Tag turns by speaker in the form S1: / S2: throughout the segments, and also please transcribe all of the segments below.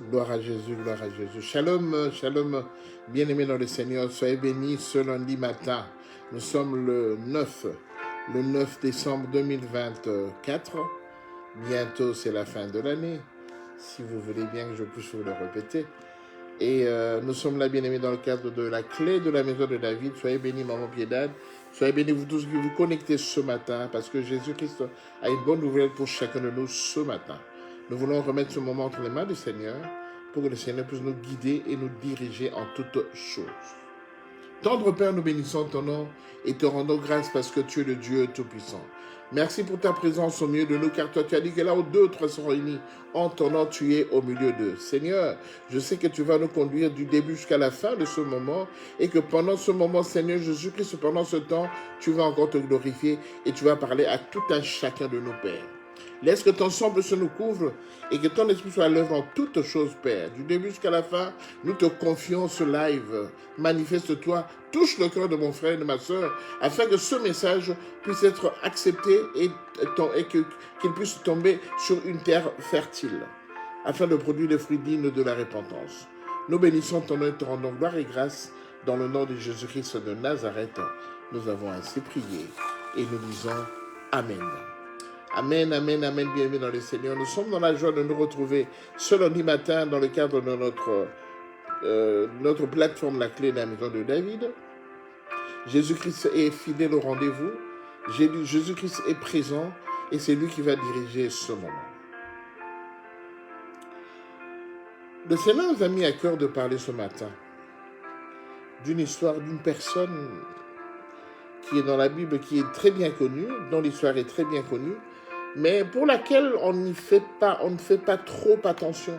S1: Gloire à Jésus, gloire à Jésus. Shalom, shalom, bien-aimés dans le Seigneur. Soyez bénis ce lundi matin. Nous sommes le 9 décembre 2024. Bientôt, c'est la fin de l'année. Si vous voulez bien que je puisse vous le répéter. Et nous sommes là, bien-aimés, dans le cadre de la clé de la maison de David. Soyez bénis, maman Piedade. Soyez bénis, vous tous qui vous connectez ce matin, parce que Jésus-Christ a une bonne nouvelle pour chacun de nous ce matin. Nous voulons remettre ce moment entre les mains du Seigneur, pour que le Seigneur puisse nous guider et nous diriger en toutes choses. Tendre Père, nous bénissons ton nom et te rendons grâce parce que tu es le Dieu Tout-Puissant. Merci pour ta présence au milieu de nous, car toi tu as dit que là où deux ou trois sont réunis en ton nom, tu es au milieu d'eux. Seigneur, je sais que tu vas nous conduire du début jusqu'à la fin de ce moment et que pendant ce moment, Seigneur Jésus-Christ, pendant ce temps, tu vas encore te glorifier et tu vas parler à tout un chacun de nos pères. Laisse que ton sang se nous couvre et que ton esprit soit à l'œuvre en toutes choses, Père. Du début jusqu'à la fin, nous te confions ce live. Manifeste-toi, touche le cœur de mon frère et de ma soeur, afin que ce message puisse être accepté et qu'il puisse tomber sur une terre fertile, afin de produire des fruits dignes de la repentance. Nous bénissons ton nom et te rendons gloire et grâce dans le nom de Jésus-Christ de Nazareth. Nous avons ainsi prié et nous disons Amen. Amen, amen, amen, bienvenue dans le Seigneur. Nous sommes dans la joie de nous retrouver ce lundi matin dans le cadre de notre plateforme La Clé de la Maison de David. Jésus-Christ est fidèle au rendez-vous. Jésus-Christ est présent et c'est lui qui va diriger ce moment. Le Seigneur nous a mis à cœur de parler ce matin d'une histoire d'une personne qui est dans la Bible, qui est très bien connue, dont l'histoire est très bien connue, mais pour laquelle on ne fait pas trop attention.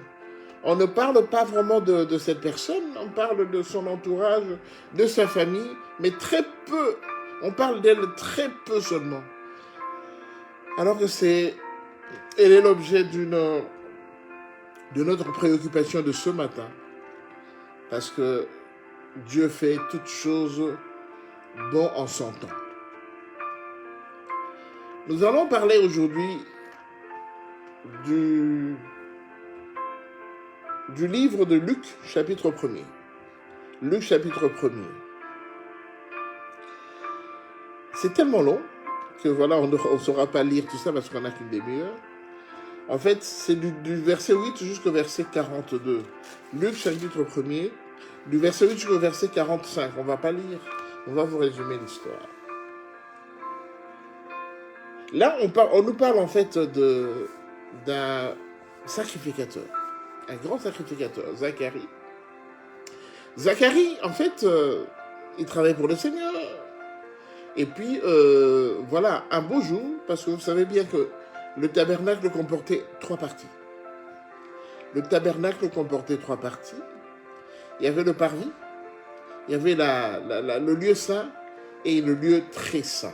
S1: On ne parle pas vraiment de cette personne, on parle de son entourage, de sa famille, mais très peu, on parle d'elle très peu seulement. Alors que elle est l'objet de notre préoccupation de ce matin, parce que Dieu fait toutes choses bon en son temps. Nous allons parler aujourd'hui du livre de Luc, chapitre 1er. Luc, chapitre 1er. C'est tellement long que voilà, on ne saura pas lire tout ça parce qu'on n'a qu'une demi-heure. En fait, c'est du verset 8 jusqu'au verset 42. Luc, chapitre 1er, du verset 8 jusqu'au verset 45. On ne va pas lire, on va vous résumer l'histoire. Là, on nous parle en fait d'un sacrificateur, un grand sacrificateur, Zacharie. Zacharie, en fait, il travaille pour le Seigneur. Et puis, voilà, un beau jour, parce que vous savez bien que le tabernacle comportait 3 parties. Le tabernacle comportait 3 parties. Il y avait le parvis, il y avait le lieu saint et le lieu très saint.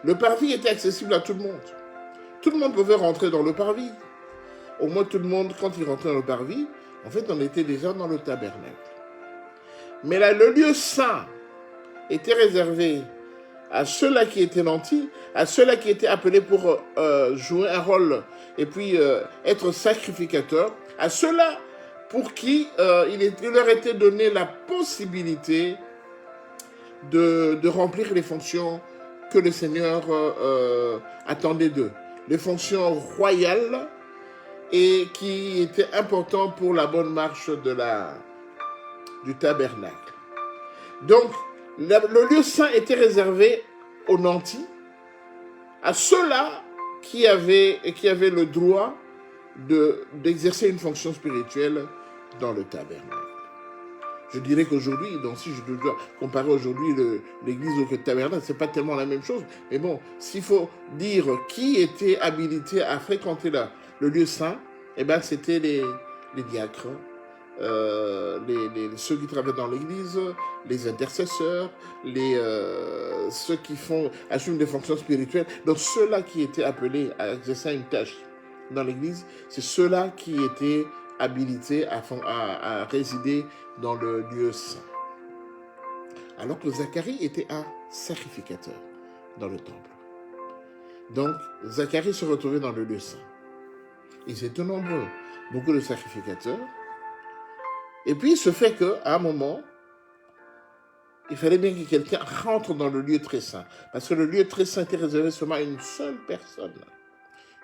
S1: Le parvis était accessible à tout le monde. Tout le monde pouvait rentrer dans le parvis. Au moins tout le monde, quand il rentrait dans le parvis, en fait, on était déjà dans le tabernacle. Mais là, le lieu saint était réservé à ceux-là qui étaient nantis, à ceux-là qui étaient appelés pour jouer un rôle et puis être sacrificateurs, à ceux-là pour qui il leur était donné la possibilité de remplir les fonctions que le Seigneur attendait d'eux. Les fonctions royales et qui étaient importantes pour la bonne marche du tabernacle. Donc, le lieu saint était réservé aux nantis, à ceux-là qui avaient le droit d'exercer une fonction spirituelle dans le tabernacle. Je dirais qu'aujourd'hui, donc si je dois comparer aujourd'hui l'église au tabernacle, c'est pas tellement la même chose. Mais bon, s'il faut dire qui était habilité à fréquenter le lieu saint, eh ben c'était les diacres, ceux qui travaillent dans l'église, les intercesseurs, ceux qui assument des fonctions spirituelles. Donc ceux-là qui étaient appelés à exercer une tâche dans l'église, c'est ceux-là qui étaient habilités à résider dans le lieu saint. Alors que Zacharie était un sacrificateur dans le temple. Donc, Zacharie se retrouvait dans le lieu saint. Ils étaient nombreux. beaucoup de sacrificateurs. Et puis, il se fait qu'à un moment, il fallait bien que quelqu'un rentre dans le lieu très saint. Parce que le lieu très saint était réservé seulement à une seule personne.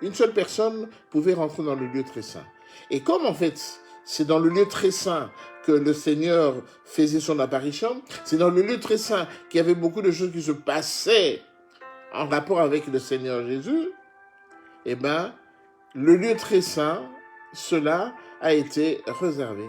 S1: Une seule personne pouvait rentrer dans le lieu très saint. Et comme en fait, c'est dans le lieu très saint que le Seigneur faisait son apparition, c'est dans le lieu très saint qu'il y avait beaucoup de choses qui se passaient en rapport avec le Seigneur Jésus, eh bien, le lieu très saint, cela a été réservé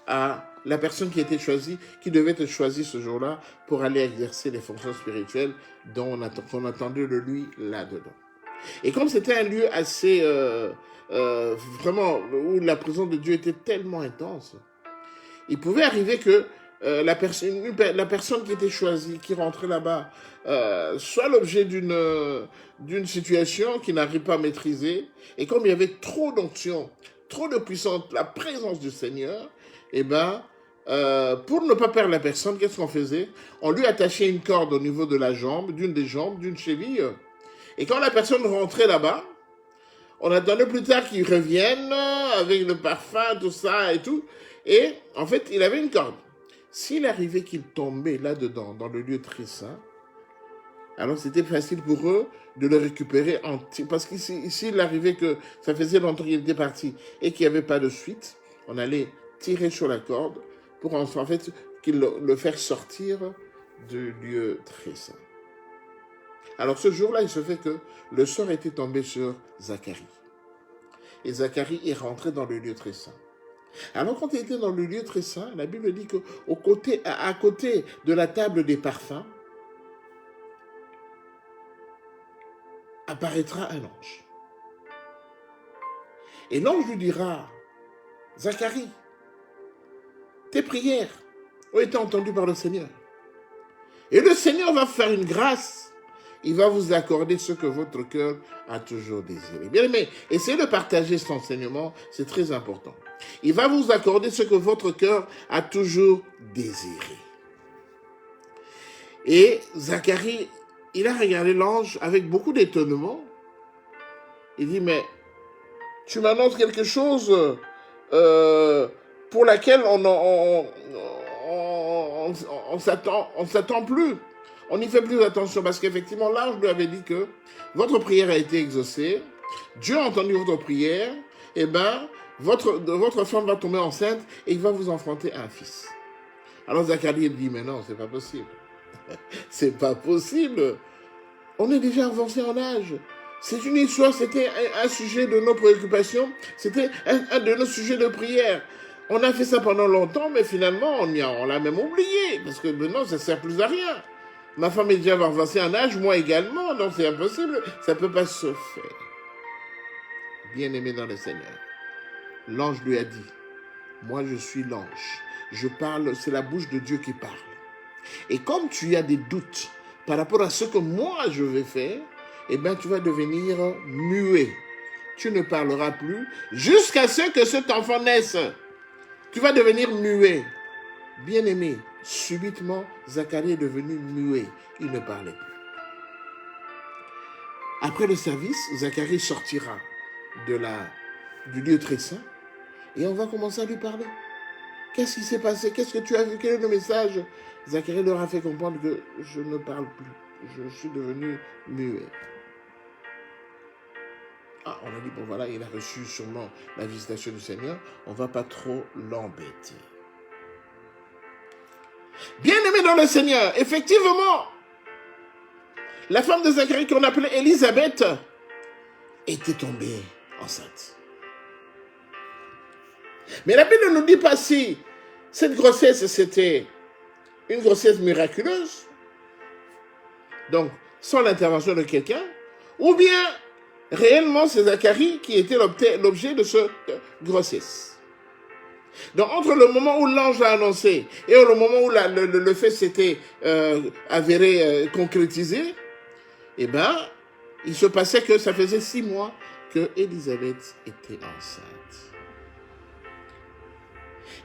S1: à la personne qui était choisie, qui devait être choisie ce jour-là pour aller exercer les fonctions spirituelles qu'on attendait de lui là-dedans. Et comme c'était un lieu assez, vraiment, où la présence de Dieu était tellement intense, il pouvait arriver que la personne qui était choisie, qui rentrait là-bas, soit l'objet d'une situation qu'il n'arrive pas à maîtriser. Et comme il y avait trop d'onction, trop de puissance, la présence du Seigneur, eh bien, pour ne pas perdre la personne, qu'est-ce qu'on faisait? On lui attachait une corde au niveau de la jambe, d'une des jambes, d'une cheville. Et quand la personne rentrait là-bas, on attendait plus tard qu'il revienne avec le parfum, tout ça et tout. Et en fait, il avait une corde. S'il arrivait qu'il tombait là-dedans, dans le lieu très saint, alors c'était facile pour eux de le récupérer parce que s'il arrivait que ça faisait longtemps qu'il était parti et qu'il n'y avait pas de suite, on allait tirer sur la corde pour en fait le faire sortir du lieu très saint. Alors ce jour-là, il se fait que le sort était tombé sur Zacharie. Et Zacharie est rentré dans le lieu très saint. Alors quand il était dans le lieu très saint, la Bible dit qu'à côté de la table des parfums, apparaîtra un ange. Et l'ange lui dira, Zacharie, tes prières ont été entendues par le Seigneur. Et le Seigneur va faire une grâce. Il va vous accorder ce que votre cœur a toujours désiré. Bien aimé, essayez de partager cet enseignement, c'est très important. Il va vous accorder ce que votre cœur a toujours désiré. Et Zacharie, il a regardé l'ange avec beaucoup d'étonnement. Il dit, mais tu m'annonces quelque chose pour laquelle on s'attend plus. On n'y fait plus attention parce qu'effectivement, l'ange lui avait dit que votre prière a été exaucée, Dieu a entendu votre prière, et bien, votre femme va tomber enceinte et il va vous enfanter un fils. Alors Zacharie dit, mais non, c'est pas possible. C'est pas possible. On est déjà avancé en âge. C'est une histoire, c'était un sujet de nos préoccupations, c'était un de nos sujets de prière. On a fait ça pendant longtemps, mais finalement, on l'a même oublié, parce que maintenant, ça ne sert plus à rien. Ma femme est déjà avancée en âge, moi également, donc c'est impossible, ça ne peut pas se faire. Bien-aimé dans le Seigneur, l'ange lui a dit, moi je suis l'ange, je parle, c'est la bouche de Dieu qui parle. Et comme tu as des doutes par rapport à ce que moi je vais faire, eh bien tu vas devenir muet. Tu ne parleras plus jusqu'à ce que cet enfant naisse. Tu vas devenir muet. Bien-aimé, subitement, Zacharie est devenu muet. Il ne parlait plus. Après le service, Zacharie sortira du lieu très saint et on va commencer à lui parler. Qu'est-ce qui s'est passé? Qu'est-ce que tu as vu? Quel est le message? Zacharie leur a fait comprendre que je ne parle plus. Je suis devenu muet. Ah, on a dit, bon voilà, il a reçu sûrement la visitation du Seigneur. On ne va pas trop l'embêter. Bien-aimé dans le Seigneur, effectivement, la femme de Zacharie qu'on appelait Élisabeth était tombée enceinte. Mais la Bible ne nous dit pas si cette grossesse c'était une grossesse miraculeuse, donc sans l'intervention de quelqu'un, ou bien réellement c'est Zacharie qui était l'objet de cette grossesse. Donc entre le moment où l'ange l'a annoncé et le moment où le fait s'était avéré, concrétisé, eh bien, il se passait que ça faisait 6 mois que Élisabeth était enceinte.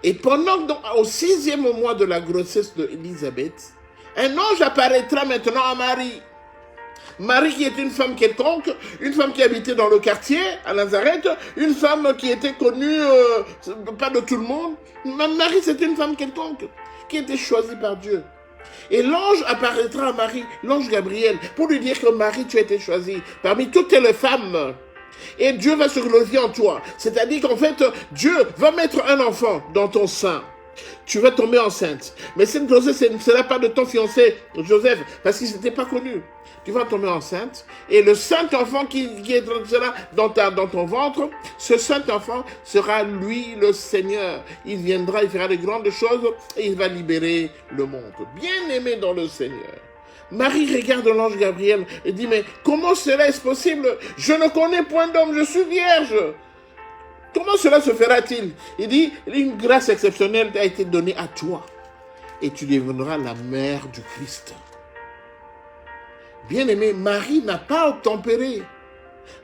S1: Et pendant au 6e mois de la grossesse d'Élisabeth, un ange apparaîtra maintenant à Marie. Marie qui était une femme quelconque, une femme qui habitait dans le quartier, à Nazareth, une femme qui était connue, pas de tout le monde. Marie, c'était une femme quelconque, qui était choisie par Dieu. Et l'ange apparaîtra à Marie, l'ange Gabriel, pour lui dire que Marie, tu as été choisie parmi toutes les femmes. Et Dieu va se glorifier en toi. C'est-à-dire qu'en fait, Dieu va mettre un enfant dans ton sein. Tu vas tomber enceinte. Mais cette grossesse, ce ne sera pas de ton fiancé, Joseph, parce qu'il n'était pas connu. Tu vas tomber enceinte, et le Saint-Enfant qui sera dans ton ventre, ce Saint-Enfant sera lui le Seigneur. Il viendra, il fera de grandes choses, et il va libérer le monde. Bien-aimé dans le Seigneur. Marie regarde l'ange Gabriel et dit, mais comment cela est possible? Je ne connais point d'homme, je suis vierge. Comment cela se fera-t-il? Il dit, une grâce exceptionnelle a été donnée à toi, et tu deviendras la mère du Christ. Bien-aimé, Marie n'a pas obtempéré.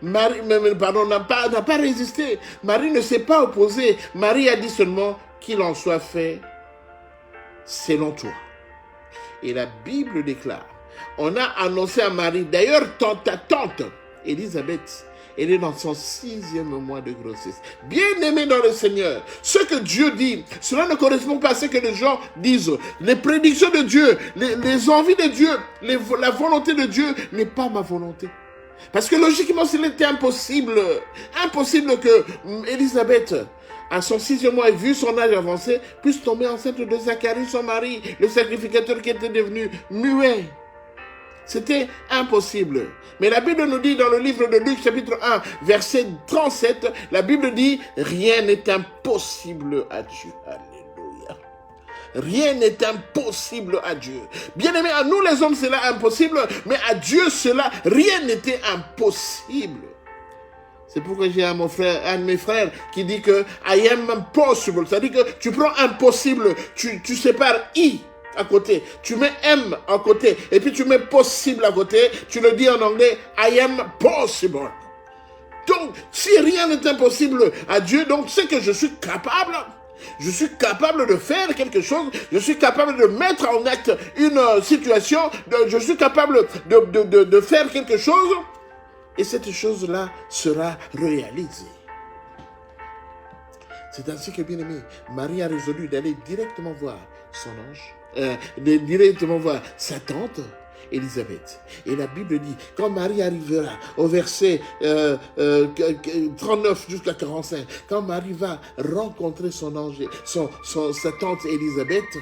S1: N'a pas résisté. Marie ne s'est pas opposée. Marie a dit seulement qu'il en soit fait selon toi. Et la Bible déclare, on a annoncé à Marie, d'ailleurs ta tante, Élisabeth, elle est dans son 6e mois de grossesse. Bien-aimée dans le Seigneur, ce que Dieu dit, cela ne correspond pas à ce que les gens disent. Les prédictions de Dieu, les envies de Dieu, la volonté de Dieu n'est pas ma volonté. Parce que logiquement, c'était impossible que Élisabeth, à son 6e mois, vu son âge avancé, puisse tomber enceinte de Zacharie, son mari, le sacrificateur qui était devenu muet. C'était impossible. Mais la Bible nous dit dans le livre de Luc, chapitre 1, verset 37, la Bible dit, rien n'est impossible à Dieu. Alléluia. Rien n'est impossible à Dieu. Bien-aimé, à nous les hommes, cela est impossible, mais à Dieu, rien n'était impossible. C'est pourquoi j'ai un de mes frères qui dit que I am impossible. C'est-à-dire que tu prends impossible, tu sépares I à côté, tu mets M à côté, et puis tu mets possible à côté, tu le dis en anglais, I am possible. Donc, si rien n'est impossible à Dieu, donc c'est que je suis capable de faire quelque chose, je suis capable de mettre en acte une situation, je suis capable de faire quelque chose, et cette chose-là sera réalisée. C'est ainsi que, bien aimé, Marie a résolu d'aller directement voir son ange, directement voir sa tante, Élisabeth. Et la Bible dit, quand Marie arrivera au verset 39 jusqu'à 45, quand Marie va rencontrer son ange, sa tante Élisabeth,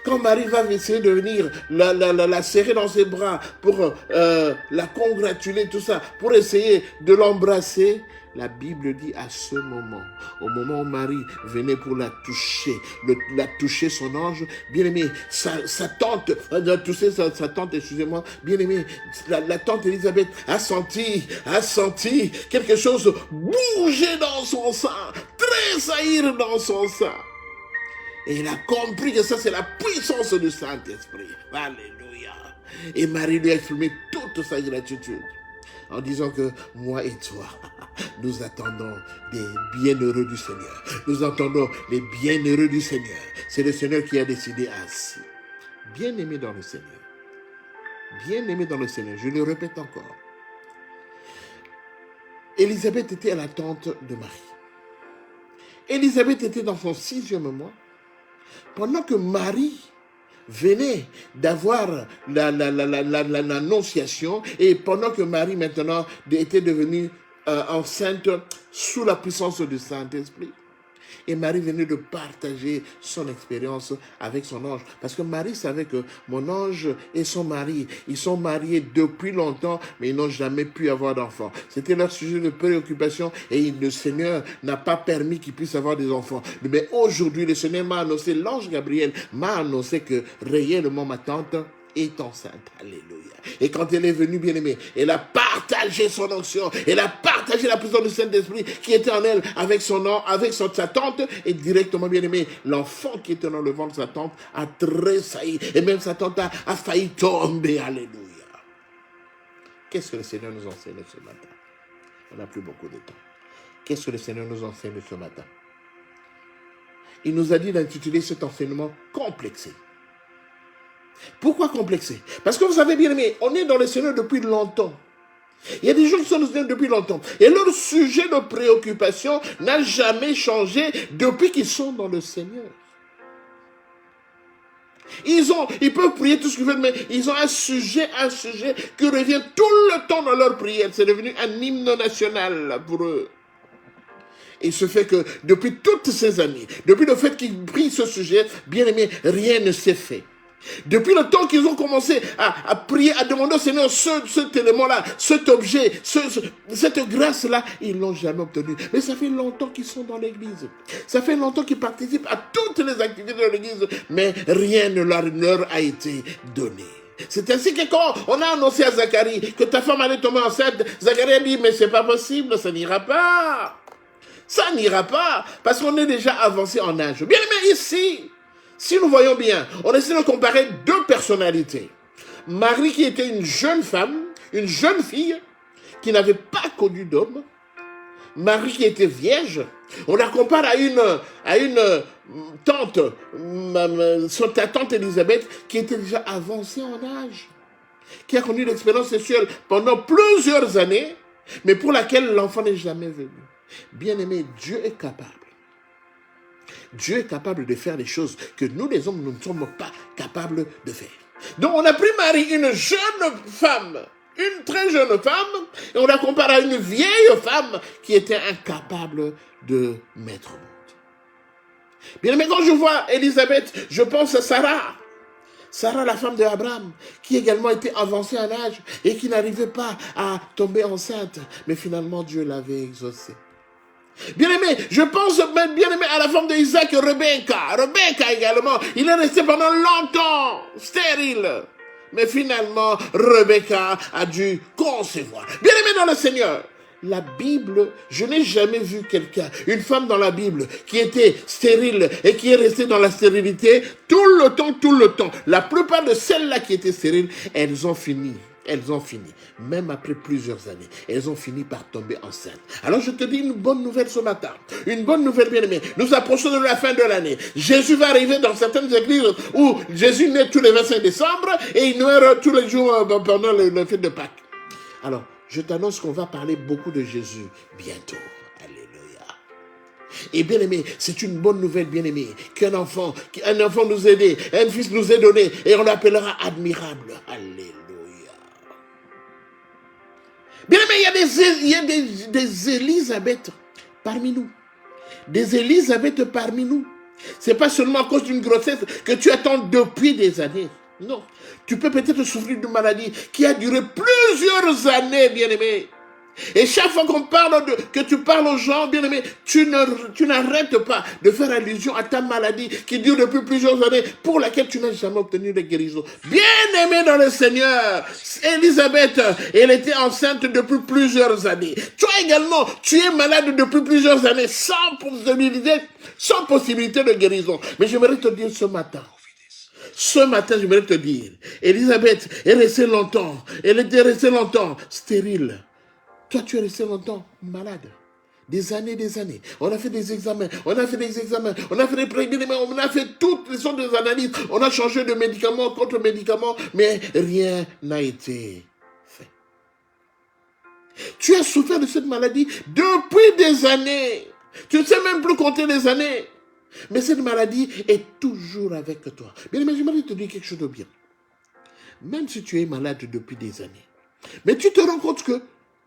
S1: quand Marie va essayer de venir la serrer dans ses bras pour la congratuler, tout ça, pour essayer de l'embrasser, la Bible dit à ce moment, au moment où Marie venait pour la toucher son ange, bien-aimé, sa tante, excusez-moi, bien-aimé, la tante Élisabeth a senti quelque chose bouger dans son sein, tressaillir dans son sein. Et il a compris que ça, c'est la puissance du Saint-Esprit. Alléluia. Et Marie lui a exprimé toute sa gratitude en disant que moi et toi, nous attendons des bienheureux du Seigneur. Nous attendons les bienheureux du Seigneur. C'est le Seigneur qui a décidé ainsi. Bien-aimé dans le Seigneur. Bien-aimé dans le Seigneur. Je le répète encore. Élisabeth était à la tante de Marie. Élisabeth était dans son 6e mois. Pendant que Marie venait d'avoir l'annonciation, et pendant que Marie maintenant était devenue enceinte sous la puissance du Saint-Esprit. Et Marie venait de partager son expérience avec son ange. Parce que Marie savait que mon ange et son mari, ils sont mariés depuis longtemps, mais ils n'ont jamais pu avoir d'enfants. C'était leur sujet de préoccupation et le Seigneur n'a pas permis qu'ils puissent avoir des enfants. Mais aujourd'hui, le Seigneur m'a annoncé, l'ange Gabriel m'a annoncé que réellement ma tante est enceinte. Alléluia. Et quand elle est venue, bien-aimée, elle a partagé son onction, elle a partagé la puissance du Saint-Esprit qui était en elle avec sa tante, et directement, bien-aimée, l'enfant qui était dans le ventre de sa tante a tressailli, et même sa tante a failli tomber. Alléluia. Qu'est-ce que le Seigneur nous enseigne ce matin? On n'a plus beaucoup de temps. Qu'est-ce que le Seigneur nous enseigne ce matin? Il nous a dit d'intituler cet enseignement complexé. Pourquoi complexé? Parce que vous savez bien aimé, on est dans le Seigneur depuis longtemps. Il y a des gens qui sont dans le Seigneur depuis longtemps. Et leur sujet de préoccupation n'a jamais changé depuis qu'ils sont dans le Seigneur. Ils peuvent prier tout ce qu'ils veulent, mais ils ont un sujet qui revient tout le temps dans leur prière. C'est devenu un hymne national pour eux. Il se fait que depuis toutes ces années, depuis le fait qu'ils prient ce sujet, bien aimé, rien ne s'est fait. Depuis le temps qu'ils ont commencé à prier, à demander au Seigneur cet élément-là, cet objet, cette grâce-là, ils ne l'ont jamais obtenu. Mais ça fait longtemps qu'ils sont dans l'église. Ça fait longtemps qu'ils participent à toutes les activités de l'église, mais rien ne leur a été donné. C'est ainsi que quand on a annoncé à Zacharie que ta femme allait tomber enceinte, Zacharie a dit, mais c'est pas possible, ça n'ira pas. Ça n'ira pas, parce qu'on est déjà avancé en âge. Bien aimé, ici, si nous voyons bien, on essaie de comparer deux personnalités. Marie qui était une jeune femme, une jeune fille, qui n'avait pas connu d'homme. Marie qui était vierge. On la compare à une tante, sa tante Élisabeth, qui était déjà avancée en âge, qui a connu l'expérience sexuelle pendant plusieurs années, mais pour laquelle l'enfant n'est jamais venu. Bien aimé, Dieu est capable. Dieu est capable de faire des choses que nous, les hommes, nous ne sommes pas capables de faire. Donc, on a pris Marie, une jeune femme, une très jeune femme, et on la compare à une vieille femme qui était incapable de mettre au monde. Bien aimé, quand je vois Élisabeth, je pense à Sarah. Sarah, la femme d'Abraham, qui également était avancée en âge et qui n'arrivait pas à tomber enceinte. Mais finalement, Dieu l'avait exaucée. Bien-aimé, je pense bien-aimé à la femme d'Isaac, Rebecca. Rebecca également, il est resté pendant longtemps stérile. Mais finalement, Rebecca a dû concevoir. Bien-aimé dans le Seigneur, la Bible, je n'ai jamais vu quelqu'un, une femme dans la Bible, qui était stérile et qui est restée dans la stérilité tout le temps. La plupart de celles-là qui étaient stériles, elles ont fini, même après plusieurs années, elles ont fini par tomber enceintes. Alors je te dis une bonne nouvelle ce matin, une bonne nouvelle bien-aimée. Nous approchons de la fin de l'année. Jésus va arriver dans certaines églises où Jésus naît tous les 25 décembre et il meurt tous les jours pendant le fête de Pâques. Alors, je t'annonce qu'on va parler beaucoup de Jésus bientôt. Alléluia. Et bien aimé, c'est une bonne nouvelle, bien aimé, qu'un enfant nous est né, un fils nous est donné, et on l'appellera admirable. Alléluia. Bien aimé, il y a des Élisabeth parmi nous. Des Élisabeth parmi nous. C'est pas seulement à cause d'une grossesse que tu attends depuis des années. Non. Tu peux peut-être souffrir d'une maladie qui a duré plusieurs années, bien-aimé. Et chaque fois que tu parles aux gens, bien-aimé, tu n'arrêtes pas de faire allusion à ta maladie qui dure depuis plusieurs années, pour laquelle tu n'as jamais obtenu de guérison. Bien-aimé dans le Seigneur, Élisabeth, elle était enceinte depuis plusieurs années. Toi également, tu es malade depuis plusieurs années, sans possibilité de guérison. Mais j'aimerais te dire ce matin, j'aimerais te dire, Élisabeth est restée longtemps, elle était restée longtemps stérile. Toi, tu es resté longtemps malade. Des années. On a fait des examens, on a fait des préliminaires, on a fait toutes les sortes d'analyses, on a changé de médicament contre médicament, mais rien n'a été fait. Tu as souffert de cette maladie depuis des années. Tu ne sais même plus compter les années. Mais cette maladie est toujours avec toi. Bien, mais j'aimerais te dire quelque chose de bien. Même si tu es malade depuis des années, mais tu te rends compte que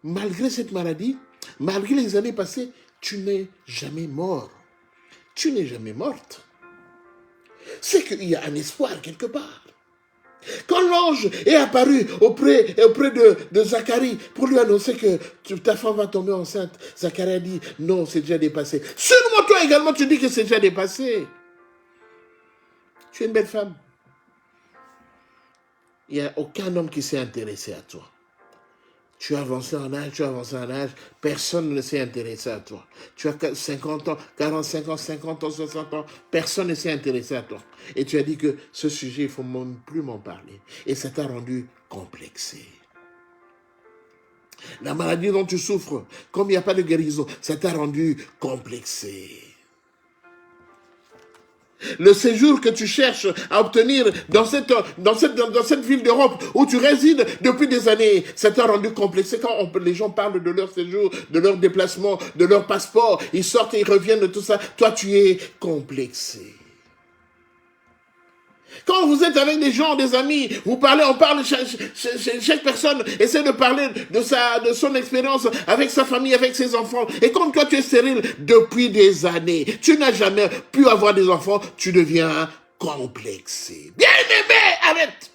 S1: malgré cette maladie, malgré les années passées, tu n'es jamais mort. Tu n'es jamais morte. C'est qu'il y a un espoir quelque part. Quand l'ange est apparu auprès de Zacharie pour lui annoncer que ta femme va tomber enceinte, Zacharie a dit, non, c'est déjà dépassé. Seulement toi également, tu dis que c'est déjà dépassé. Tu es une belle femme. Il n'y a aucun homme qui s'est intéressé à toi. Tu as avancé en âge, personne ne s'est intéressé à toi. Tu as 50 ans, 45 ans, 50 ans, 60 ans, personne ne s'est intéressé à toi. Et tu as dit que ce sujet, il ne faut même plus m'en parler. Et ça t'a rendu complexé. La maladie dont tu souffres, comme il n'y a pas de guérison, ça t'a rendu complexé. Le séjour que tu cherches à obtenir dans cette ville d'Europe où tu résides depuis des années, ça t'a rendu complexé. Quand les gens parlent de leur séjour, de leur déplacement, de leur passeport, ils sortent et ils reviennent de tout ça. Toi, tu es complexé. Quand vous êtes avec des gens, des amis, on parle, chaque personne essaie de parler de son expérience avec sa famille, avec ses enfants. Et comme toi, tu es stérile depuis des années, tu n'as jamais pu avoir des enfants, tu deviens complexé. Bien-aimé, arrête!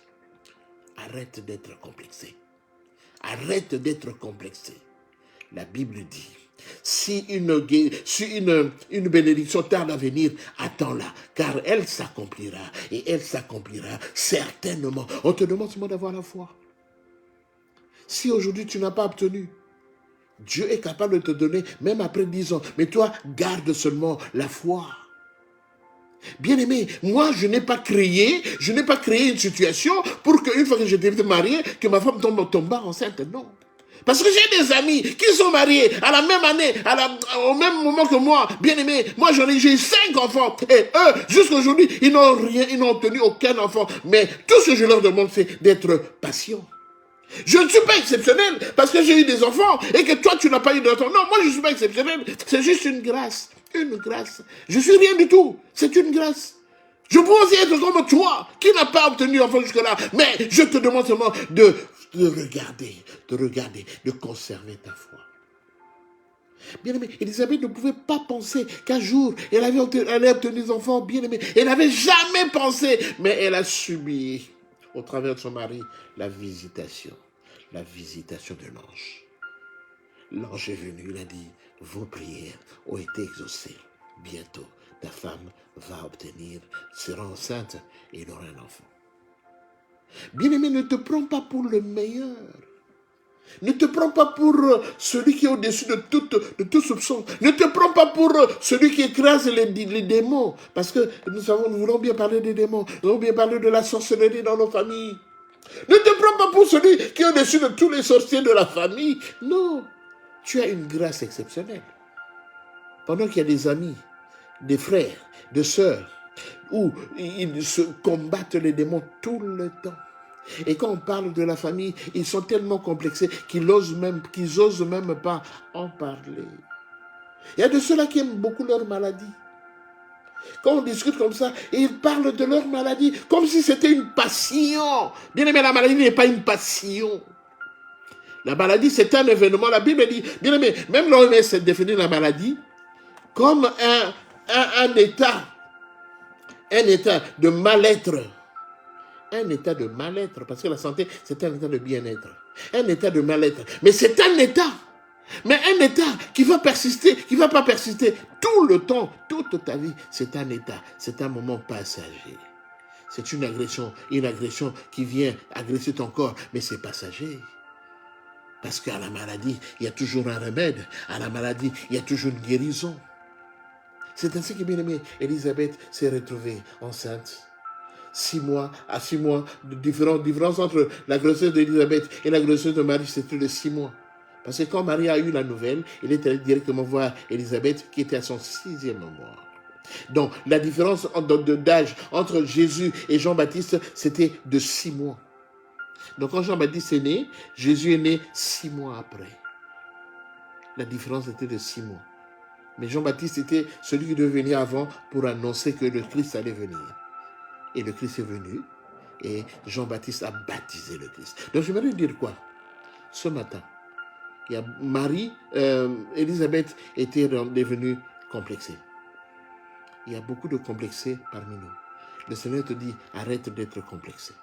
S1: Arrête d'être complexé. Arrête d'être complexé. La Bible dit, si une bénédiction tarde à venir, attends-la, car elle s'accomplira, et elle s'accomplira certainement. On te demande seulement d'avoir la foi. Si aujourd'hui tu n'as pas obtenu, Dieu est capable de te donner, même après 10 ans. Mais toi, garde seulement la foi. Bien-aimé, moi je n'ai pas créé une situation pour qu'une fois que j'étais marié, que ma femme tombe enceinte. Non. Parce que j'ai des amis qui sont mariés à la même année, au même moment que moi. Bien-aimé, moi j'ai eu 5 enfants. Et eux, jusqu'à aujourd'hui, ils n'ont obtenu aucun enfant. Mais tout ce que je leur demande, c'est d'être patient. Je ne suis pas exceptionnel parce que j'ai eu des enfants et que toi, tu n'as pas eu d'enfants. Non, moi, je ne suis pas exceptionnel. C'est juste une grâce. Une grâce. Je suis rien du tout. C'est une grâce. Je peux aussi être comme toi, qui n'a pas obtenu d'enfant jusque-là. Mais je te demande seulement de regarder, de conserver ta foi. Bien aimé, Élisabeth ne pouvait pas penser qu'un jour, elle allait obtenir des enfants. Bien aimé, elle n'avait jamais pensé. Mais elle a subi, au travers de son mari, la visitation de l'ange. L'ange est venu, il a dit, vos prières ont été exaucées. Bientôt, ta femme sera enceinte et il aura un enfant. Bien-aimé, ne te prends pas pour le meilleur. Ne te prends pas pour celui qui est au-dessus de tout soupçon. Ne te prends pas pour celui qui écrase les démons. Parce que nous voulons bien parler des démons. Nous voulons bien parler de la sorcellerie dans nos familles. Ne te prends pas pour celui qui est au-dessus de tous les sorciers de la famille. Non, tu as une grâce exceptionnelle. Pendant qu'il y a des amis, des frères, des sœurs, où ils se combattent les démons tout le temps. Et quand on parle de la famille, ils sont tellement complexés qu'ils osent même pas en parler. Il y a de ceux-là qui aiment beaucoup leur maladie. Quand on discute comme ça, ils parlent de leur maladie comme si c'était une passion. Bien aimé, la maladie n'est pas une passion. La maladie, c'est un événement. La Bible dit, bien aimé, même l'OMS définit la maladie comme un état de mal-être. Un état de mal-être, parce que la santé, c'est un état de bien-être. Un état de mal-être. Mais c'est un état. Mais un état qui va persister, qui ne va pas persister tout le temps, toute ta vie. C'est un état, c'est un moment passager. C'est une agression qui vient agresser ton corps, mais c'est passager. Parce qu'à la maladie, il y a toujours un remède. À la maladie, il y a toujours une guérison. C'est ainsi que, bien aimé, Élisabeth s'est retrouvée enceinte. 6 mois, de différence entre la grossesse d'Élisabeth et la grossesse de Marie, c'était de 6 mois. Parce que quand Marie a eu la nouvelle, il est allé directement voir Élisabeth qui était à son 6e mois. Donc, la différence d'âge entre Jésus et Jean-Baptiste, c'était de 6 mois. Donc, quand Jean-Baptiste est né, Jésus est né 6 mois après. La différence était de 6 mois. Mais Jean-Baptiste était celui qui devait venir avant pour annoncer que le Christ allait venir. Et le Christ est venu, et Jean-Baptiste a baptisé le Christ. Donc, j'aimerais dire quoi? Ce matin, il y a Marie, Élisabeth était devenue complexée. Il y a beaucoup de complexés parmi nous. Le Seigneur te dit, arrête d'être complexé.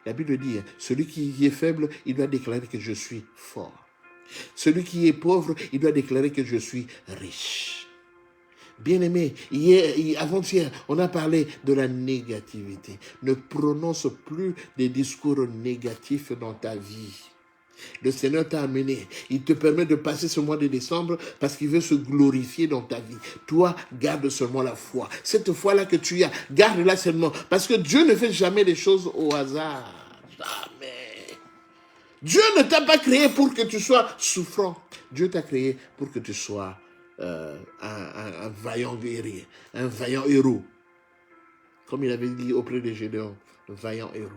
S1: La Bible dit, celui qui est faible, il doit déclarer que je suis fort. Celui qui est pauvre, il doit déclarer que je suis riche. Bien-aimé, avant-hier, on a parlé de la négativité. Ne prononce plus des discours négatifs dans ta vie. Le Seigneur t'a amené. Il te permet de passer ce mois de décembre parce qu'il veut se glorifier dans ta vie. Toi, garde seulement la foi. Cette foi-là que tu as, garde-la seulement. Parce que Dieu ne fait jamais les choses au hasard. Jamais. Dieu ne t'a pas créé pour que tu sois souffrant. Dieu t'a créé pour que tu sois un vaillant guerrier, un vaillant héros. comme il avait dit auprès de Gédéon, le vaillant héros.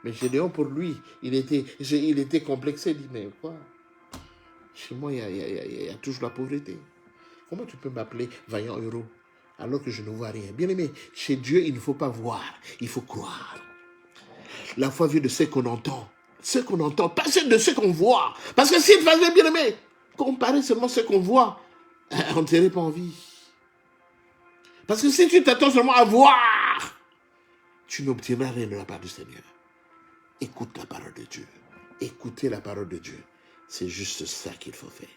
S1: Mais Gédéon, pour lui, il était complexé. Il dit, mais quoi? Chez moi, il y a toujours la pauvreté. Comment tu peux m'appeler vaillant héros alors que je ne vois rien? Bien aimé, chez Dieu, il ne faut pas voir, il faut croire. La foi vient de ce qu'on entend. Ce qu'on entend, pas de ce qu'on voit. Parce que s'il fallait, bien aimé, comparer seulement ce qu'on voit, on ne serait pas en vie. Parce que si tu t'attends seulement à voir, tu n'obtiendras rien de la part du Seigneur. Écoute la parole de Dieu. Écoutez la parole de Dieu. C'est juste ça qu'il faut faire.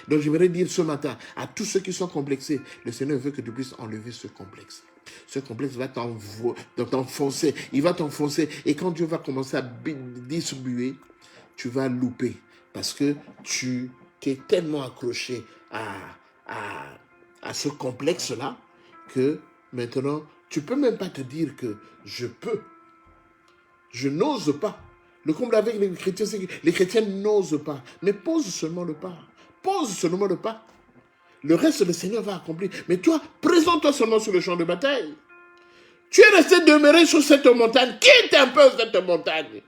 S1: Donc j'aimerais dire ce matin à tous ceux qui sont complexés, le Seigneur veut que tu puisses enlever ce complexe. Ce complexe va t'enfoncer, il va t'enfoncer. Et quand Dieu va commencer à distribuer, tu vas louper. Parce que tu t'es tellement accroché à ce complexe-là que maintenant, tu ne peux même pas te dire que je peux. Je n'ose pas. Le comble avec les chrétiens, c'est que les chrétiens n'osent pas. Mais pose seulement le pas. Pose seulement le pas. Le reste, le Seigneur va accomplir. Mais toi, présente-toi seulement sur le champ de bataille. Tu es resté demeuré sur cette montagne. Quitte un peu cette montagne.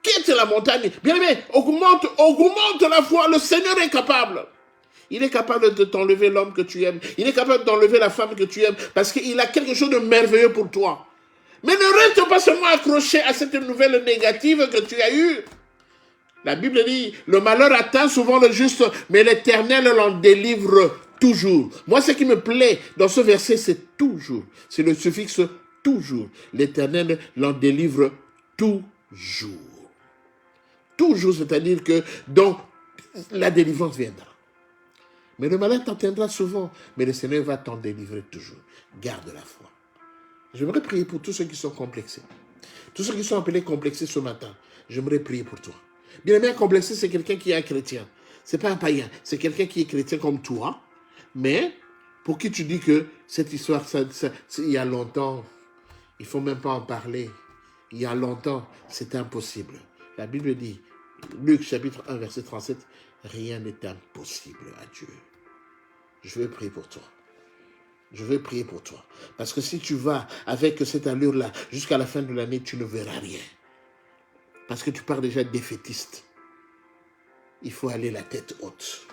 S1: Quitte la montagne. Bien aimé, augmente la foi. Le Seigneur est capable. Il est capable de t'enlever l'homme que tu aimes. Il est capable d'enlever la femme que tu aimes. Parce qu'il a quelque chose de merveilleux pour toi. Mais ne reste pas seulement accroché à cette nouvelle négative que tu as eue. La Bible dit, le malheur atteint souvent le juste, mais l'Éternel l'en délivre toujours. Moi, ce qui me plaît dans ce verset, c'est toujours. C'est le suffixe toujours. L'Éternel l'en délivre toujours. Toujours, c'est-à-dire que donc, la délivrance viendra. Mais le malheur t'atteindra souvent, mais le Seigneur va t'en délivrer toujours. Garde la foi. J'aimerais prier pour tous ceux qui sont complexés. Tous ceux qui sont appelés complexés ce matin, j'aimerais prier pour toi. Bien aimé, un complexé, c'est quelqu'un qui est un chrétien. Ce n'est pas un païen, c'est quelqu'un qui est chrétien comme toi, mais pour qui tu dis que cette histoire, il y a longtemps, il ne faut même pas en parler. Il y a longtemps, c'est impossible. La Bible dit, Luc chapitre 1, verset 37, rien n'est impossible à Dieu. Je veux prier pour toi. Je veux prier pour toi. Parce que si tu vas avec cette allure-là jusqu'à la fin de l'année, tu ne verras rien. Parce que tu pars déjà défaitiste. Il faut aller la tête haute.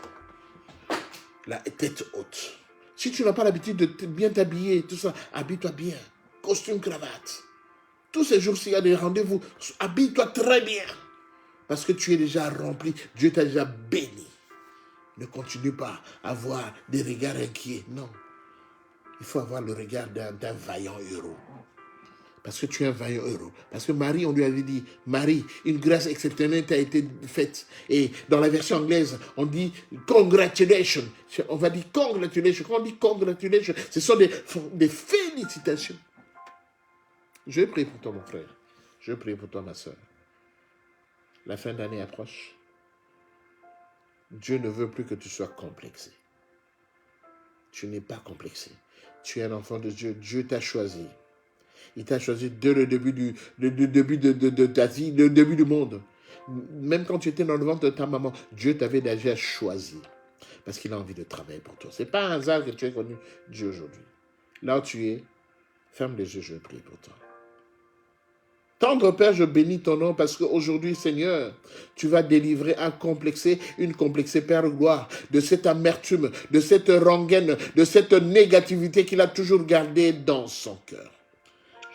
S1: La tête haute. Si tu n'as pas l'habitude de bien t'habiller, tout ça, habille-toi bien. Costume, cravate. Tous ces jours-ci, il y a des rendez-vous. Habille-toi très bien. Parce que tu es déjà rempli. Dieu t'a déjà béni. Ne continue pas à avoir des regards inquiets. Non. Il faut avoir le regard d'un vaillant héros. Parce que tu es un vaillant héros. Parce que Marie, on lui avait dit, Marie, une grâce exceptionnelle t'a été faite. Et dans la version anglaise, on dit congratulations. On va dire congratulations. Quand on dit congratulations, ce sont des félicitations. Je vais prier pour toi, mon frère. Je vais prier pour toi, ma soeur. La fin d'année approche. Dieu ne veut plus que tu sois complexé. Tu n'es pas complexé. Tu es un enfant de Dieu. Dieu t'a choisi. Il t'a choisi dès le début de ta vie, le début du monde. Même quand tu étais dans le ventre de ta maman, Dieu t'avait déjà choisi. Parce qu'il a envie de travailler pour toi. Ce n'est pas un hasard que tu aies connu Dieu aujourd'hui. Là où tu es, ferme les yeux, je vais prier pour toi. Tendre Père, je bénis ton nom parce qu'aujourd'hui, Seigneur, tu vas délivrer un complexé, une complexée, Père gloire, de cette amertume, de cette rengaine, de cette négativité qu'il a toujours gardée dans son cœur.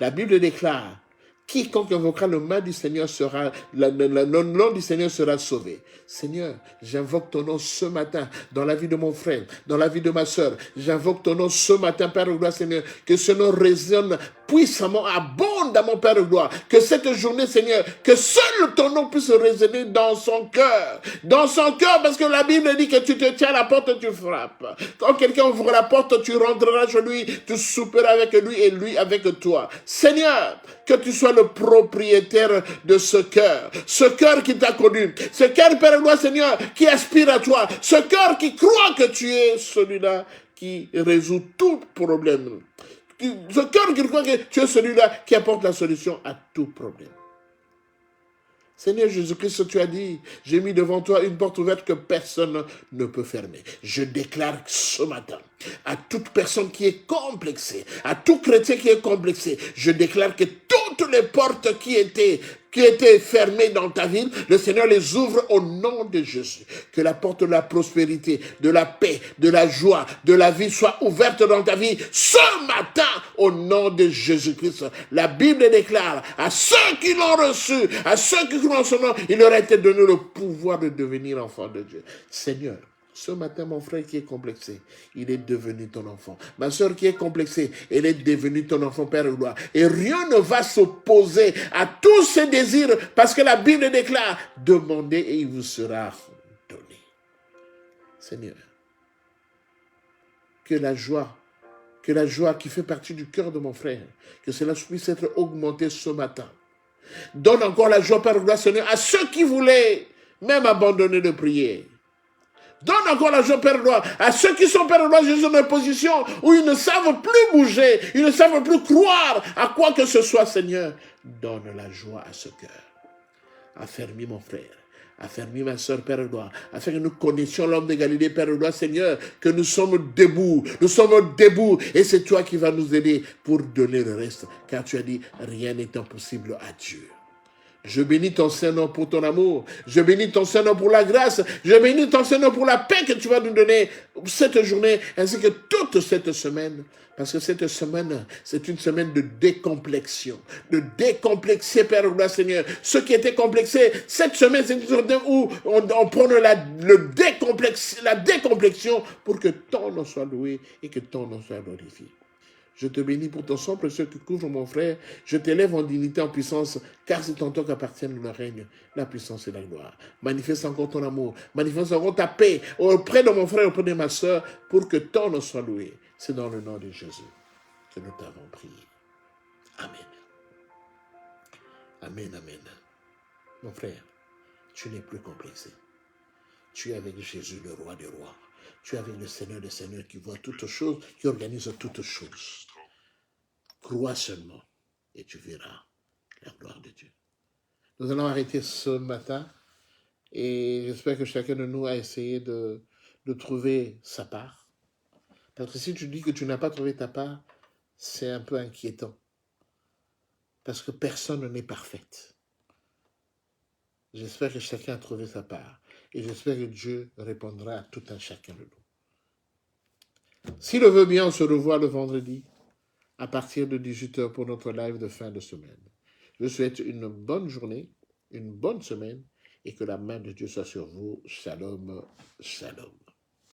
S1: La Bible déclare, quiconque invoquera le nom du Seigneur sera, le nom du Seigneur sera sauvé. Seigneur, j'invoque ton nom ce matin dans la vie de mon frère, dans la vie de ma soeur. J'invoque ton nom ce matin, Père de gloire, Seigneur, que ce nom résonne puissamment, abondamment, Père de gloire. Que cette journée, Seigneur, que seul ton nom puisse résonner dans son cœur. Dans son cœur, parce que la Bible dit que tu te tiens à la porte, tu frappes. Quand quelqu'un ouvre la porte, tu rentreras chez lui, tu souperas avec lui et lui avec toi. Seigneur, que tu sois le propriétaire de ce cœur qui t'a connu, ce cœur, Père de gloire, Seigneur, qui aspire à toi, ce cœur qui croit que tu es celui-là qui résout tout problème. Ce cœur qui croit que tu es celui-là qui apporte la solution à tout problème. Seigneur Jésus-Christ, tu as dit, j'ai mis devant toi une porte ouverte que personne ne peut fermer. Je déclare ce matin à toute personne qui est complexée, à tout chrétien qui est complexé, je déclare que toutes les portes qui étaient fermées dans ta vie, le Seigneur les ouvre au nom de Jésus. Que la porte de la prospérité, de la paix, de la joie, de la vie soit ouverte dans ta vie ce matin au nom de Jésus-Christ. La Bible déclare à ceux qui l'ont reçu, à ceux qui croient en son nom, il leur a été donné le pouvoir de devenir enfant de Dieu. Seigneur, ce matin, mon frère qui est complexé, il est devenu ton enfant. Ma soeur qui est complexée, elle est devenue ton enfant, Père de gloire. Et rien ne va s'opposer à tous ces désirs, parce que la Bible déclare, demandez et il vous sera donné. Seigneur, que la joie qui fait partie du cœur de mon frère, que cela puisse être augmenté ce matin. Donne encore la joie, Père de gloire, Seigneur, à ceux qui voulaient même abandonner de prier. Donne encore la joie, Père de gloire, à ceux qui sont, Père de gloire, Jésus, dans une position où ils ne savent plus bouger, ils ne savent plus croire à quoi que ce soit, Seigneur. Donne la joie à ce cœur. Affermis mon frère, affermis ma soeur, Père de gloire, afin que nous connaissions l'homme de Galilée, Père de gloire, Seigneur, que nous sommes debout, et c'est toi qui vas nous aider pour donner le reste, car tu as dit, rien n'est impossible à Dieu. Je bénis ton Saint-Nom pour ton amour. Je bénis ton Saint-Nom pour la grâce. Je bénis ton Saint-Nom pour la paix que tu vas nous donner cette journée, ainsi que toute cette semaine. Parce que cette semaine, c'est une semaine de décomplexion. De décomplexer, Père de gloire, Seigneur. Ceux qui étaient complexés, cette semaine, c'est une semaine où on prend la décomplexion pour que ton nom soit loué et que ton nom soit glorifié. Je te bénis pour ton sang précieux qui couvre mon frère. Je t'élève en dignité, en puissance, car c'est en toi qu'appartiennent le règne, la puissance et la gloire. Manifeste encore ton amour, manifeste encore ta paix auprès de mon frère, auprès de ma soeur, pour que ton nom soit loué. C'est dans le nom de Jésus que nous t'avons prié. Amen. Amen, amen. Mon frère, tu n'es plus complexé. Tu es avec Jésus, le roi des rois. Tu es avec le Seigneur des seigneurs qui voit toutes choses, qui organise toutes choses. Crois seulement et tu verras la gloire de Dieu. Nous allons arrêter ce matin et j'espère que chacun de nous a essayé de trouver sa part. Parce que si tu dis que tu n'as pas trouvé ta part, c'est un peu inquiétant. Parce que personne n'est parfaite. J'espère que chacun a trouvé sa part. Et j'espère que Dieu répondra à tout un chacun de nous. S'il le veut bien, on se revoit le vendredi à partir de 18h pour notre live de fin de semaine. Je souhaite une bonne journée, une bonne semaine et que la main de Dieu soit sur vous. Shalom, shalom.